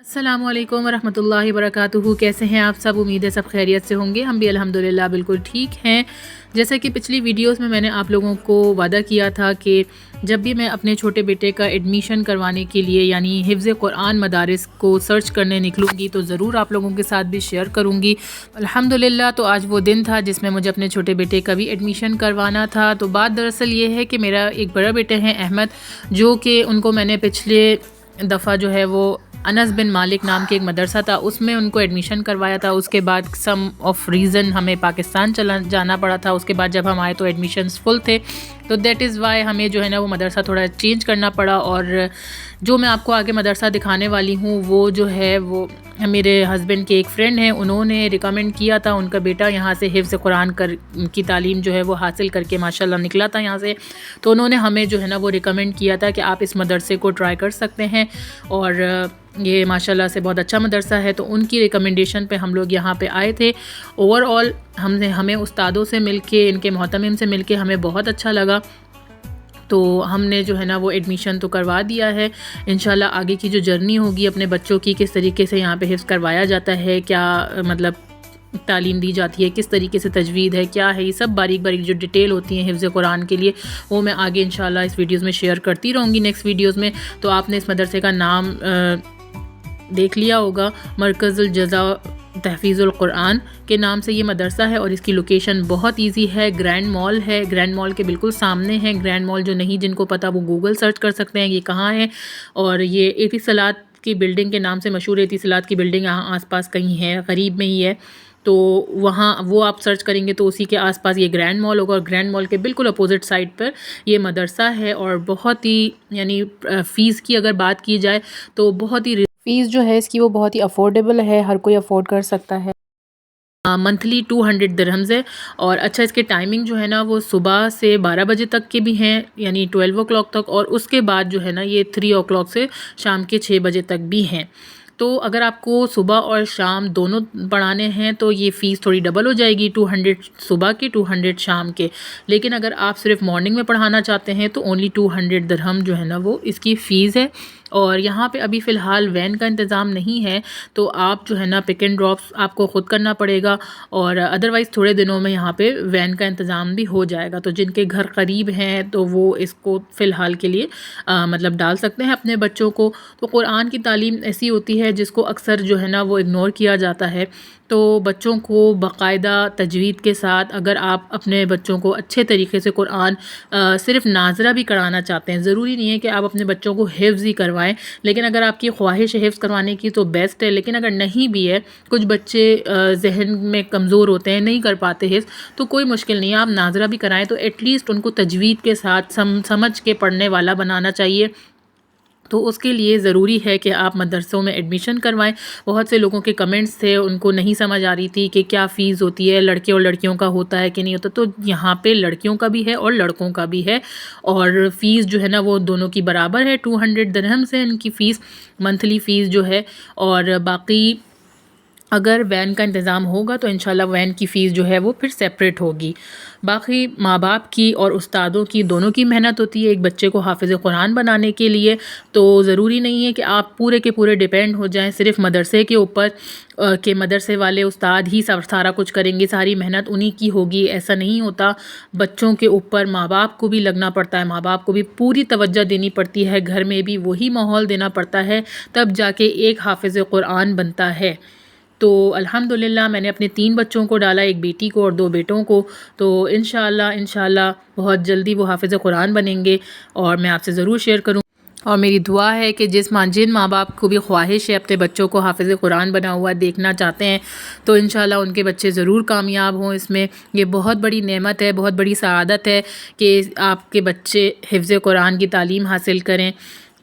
अस्सलामु अलैकुम वरहमतुल्लाहि वबरकातुहू। कैसे हैं आप सब? उम्मीद है सब खैरियत से होंगे। हम भी अल्हम्दुलिल्लाह बिल्कुल ठीक हैं। जैसा कि पिछली वीडियोस में मैंने आप लोगों को वादा किया था कि जब भी मैं अपने छोटे बेटे का एडमिशन करवाने के लिए यानी हिफ्ज़ कुरान मदारिस को सर्च करने निकलूँगी तो ज़रूर आप लोगों के साथ भी शेयर करूँगी। अल्हम्दुलिल्लाह तो आज वो दिन था जिसमें मुझे अपने छोटे बेटे का भी एडमिशन करवाना था। तो बात दरअसल ये है कि मेरा एक बड़ा बेटा है अहमद, जो कि उनको मैंने पिछले दफ़ा जो है वो अनस बिन मालिक नाम के एक मदरसा था उसमें उनको एडमिशन करवाया था। उसके बाद सम ऑफ रीज़न हमें पाकिस्तान चला जाना पड़ा था। उसके बाद जब हम आए तो एडमिशन्स फुल थे, तो दैट इज़ वाई हमें जो है ना वो मदरसा थोड़ा चेंज करना पड़ा। और जो मैं आपको आगे मदरसा दिखाने वाली हूँ वो जो है वो मेरे हस्बैंड के एक फ़्रेंड हैं, उन्होंने रिकमेंड किया था। उनका बेटा यहाँ से हिफ्ज़ कुरान की तालीम जो है वो हासिल करके माशाल्लाह निकला था यहाँ से, तो उन्होंने हमें जो है ना वो रिकमेंड किया था कि आप इस मदरसे को ट्राई कर सकते हैं। और ये माशाल्लाह से बहुत अच्छा मदरसा है, तो उनकी रिकमेंडेशन पे हम लोग यहाँ पे आए थे। ओवरऑल हमें उस्तादों से मिलके, इनके मोहतमिम से मिलके हमें बहुत अच्छा लगा। तो हमने जो है ना वो एडमिशन तो करवा दिया है। इंशाल्लाह आगे की जो जर्नी होगी अपने बच्चों की, किस तरीके से यहाँ पे हिफ्ज़ करवाया जाता है, क्या मतलब तालीम दी जाती है, किस तरीके से तजवीद है, क्या है, ये सब बारीक बारीक जो डिटेल होती हैं हिफ्ज़ कुरान के लिए, वो मैं आगे इंशाल्लाह इस वीडियोज़ में शेयर करती रहूँगी नेक्स्ट वीडियोज़ में। तो आपने इस मदरसे का नाम देख लिया होगा, मरकज़ुल जज़ा तहफ़ीज़ुल कुरान के नाम से ये मदरसा है। और इसकी लोकेशन बहुत इजी है, ग्रैंड मॉल है, ग्रैंड मॉल के बिल्कुल सामने है। ग्रैंड मॉल जो नहीं जिनको पता वो गूगल सर्च कर सकते हैं ये कहाँ है। और ये एतिसलात की बिल्डिंग के नाम से मशहूर एतिसलात की बिल्डिंग यहाँ आसपास कहीं है, करीब में ही है, तो वहाँ वो आप सर्च करेंगे तो उसी के आसपास ये ग्रैंड मॉल होगा। और ग्रैंड मॉल के बिल्कुल अपोजिट साइड पर ये मदरसा है। और बहुत ही यानी फ़ीस की अगर बात की जाए तो बहुत ही फ़ीस जो है इसकी वो बहुत ही अफोर्डेबल है, हर कोई अफोर्ड कर सकता है। मंथली 200 दिरहम्स है। और अच्छा, इसके टाइमिंग जो है ना वो सुबह से 12 बजे तक के भी हैं, यानी 12 o'clock तक, और उसके बाद जो है ना ये 3 o'clock से शाम के 6 बजे तक भी हैं। तो अगर आपको सुबह और शाम दोनों पढ़ाने हैं तो ये फ़ीस थोड़ी डबल हो जाएगी, 200 सुबह के, 200 शाम के। लेकिन अगर आप सिर्फ मॉर्निंग में पढ़ाना चाहते हैं तो ओनली 200 दिरहम जो है ना वो इसकी फ़ीस है। और यहाँ पे अभी फ़िलहाल वैन का इंतज़ाम नहीं है, तो आप जो है ना पिक एंड ड्रॉप्स आपको ख़ुद करना पड़ेगा। और अदरवाइज़ थोड़े दिनों में यहाँ पे वैन का इंतज़ाम भी हो जाएगा। तो जिनके घर करीब हैं तो वो इसको फ़िलहाल के लिए मतलब डाल सकते हैं अपने बच्चों को। तो कुरान की तालीम ऐसी होती है जिसको अक्सर जो है ना वो इग्नोर किया जाता है। तो बच्चों को बाकायदा तजवीद के साथ अगर आप अपने बच्चों को अच्छे तरीके से कुरान सिर्फ नाज़रा भी कराना चाहते हैं, ज़रूरी नहीं है कि आप अपने बच्चों को हिफ्ज़ ही करवाएं, लेकिन अगर आपकी ख्वाहिश है हिफ्ज़ करवाने की तो बेस्ट है। लेकिन अगर नहीं भी है, कुछ बच्चे जहन में कमज़ोर होते हैं, नहीं कर पाते हिफ्ज़, तो कोई मुश्किल नहीं है, आप नाज़रा भी कराएं तो एटलीस्ट उनको तजवीद के साथ समझ के पढ़ने वाला बनाना चाहिए। तो उसके लिए ज़रूरी है कि आप मदरसों में एडमिशन करवाएं। बहुत से लोगों के कमेंट्स थे, उनको नहीं समझ आ रही थी कि क्या फ़ीस होती है, लड़के और लड़कियों का होता है कि नहीं होता। तो यहाँ पे लड़कियों का भी है और लड़कों का भी है, और फ़ीस जो है ना वो दोनों की बराबर है। 200 दिरहम से इनकी फ़ीस, मंथली फ़ीस जो है। और बाकी अगर वैन का इंतज़ाम होगा तो इंशाल्लाह वैन की फ़ीस जो है वो फिर सेपरेट होगी। बाकी माँ बाप की और उस्तादों की दोनों की मेहनत होती है एक बच्चे को हाफ़िज़ कुरान बनाने के लिए। तो ज़रूरी नहीं है कि आप पूरे के पूरे डिपेंड हो जाएं सिर्फ मदरसे के ऊपर कि मदरसे वाले उस्ताद ही सब सारा कुछ करेंगे, सारी मेहनत उन्हीं की होगी, ऐसा नहीं होता। बच्चों के ऊपर माँ बाप को भी लगना पड़ता है, माँ बाप को भी पूरी तवज्जो देनी पड़ती है, घर में भी वही माहौल देना पड़ता है, तब जाके एक हाफ़िज़ कुरान बनता है। तो अल्हम्दुलिल्लाह मैंने अपने 3 बच्चों को डाला, एक बेटी को और 2 बेटों को। तो इंशाल्लाह बहुत जल्दी वो हाफ़िज़ कुरान बनेंगे और मैं आपसे ज़रूर शेयर करूँ। और मेरी दुआ है कि जिन माँ बाप को भी ख्वाहिश है अपने बच्चों को हाफ़िज़ कुरान बना हुआ देखना चाहते हैं, तो इंशाल्लाह उनके बच्चे ज़रूर कामयाब हों इसमें। ये बहुत बड़ी नेमत है, बहुत बड़ी सआदत है कि आपके बच्चे हिफ्ज़ कुरान की तालीम हासिल करें।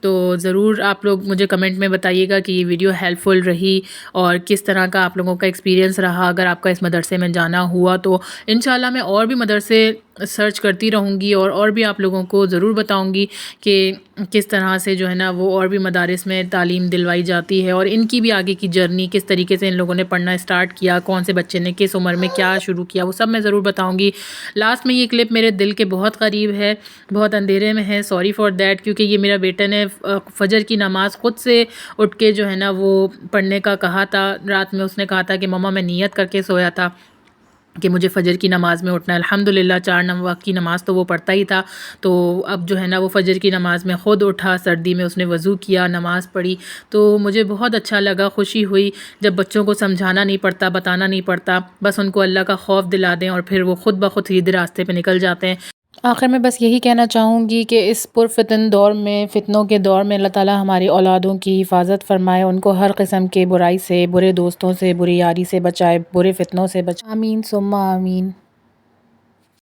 तो ज़रूर आप लोग मुझे कमेंट में बताइएगा कि ये वीडियो हेल्पफुल रही और किस तरह का आप लोगों का एक्सपीरियंस रहा। अगर आपका इस मदरसे में जाना हुआ तो इंशाल्लाह मैं और भी मदरसे سرچ کرتی رہوں گی اور بھی آپ لوگوں کو ضرور بتاؤں گی کہ کس طرح سے جو ہے نا وہ اور بھی مدارس میں تعلیم دلوائی جاتی ہے، اور ان کی بھی آگے کی جرنی کس طریقے سے ان لوگوں نے پڑھنا اسٹارٹ کیا، کون سے بچے نے کس عمر میں کیا شروع کیا، وہ سب میں ضرور بتاؤں گی۔ لاسٹ میں یہ کلپ میرے دل کے بہت قریب ہے، بہت اندھیرے میں ہے، سوری فار دیٹ، کیونکہ یہ میرا بیٹا نے فجر کی نماز خود سے اٹھ کے جو ہے نا وہ پڑھنے کا کہا تھا۔ رات میں اس نے کہا تھا کہ مما میں نیت کر کے سویا تھا کہ مجھے فجر کی نماز میں اٹھنا ہے۔ الحمدللہ 4 وقت کی نماز تو وہ پڑھتا ہی تھا، تو اب جو ہے نا وہ فجر کی نماز میں خود اٹھا، سردی میں اس نے وضو کیا، نماز پڑھی، تو مجھے بہت اچھا لگا، خوشی ہوئی جب بچوں کو سمجھانا نہیں پڑتا، بتانا نہیں پڑتا، بس ان کو اللہ کا خوف دلا دیں اور پھر وہ خود بخود سیدھے راستے پہ نکل جاتے ہیں۔ آخر میں بس یہی کہنا چاہوں گی کہ اس پرفتن دور میں، فتنوں کے دور میں اللہ تعالیٰ ہماری اولادوں کی حفاظت فرمائے، ان کو ہر قسم کے برائی سے، برے دوستوں سے، بری یاری سے بچائے، برے فتنوں سے بچائے، آمین ثم آمین۔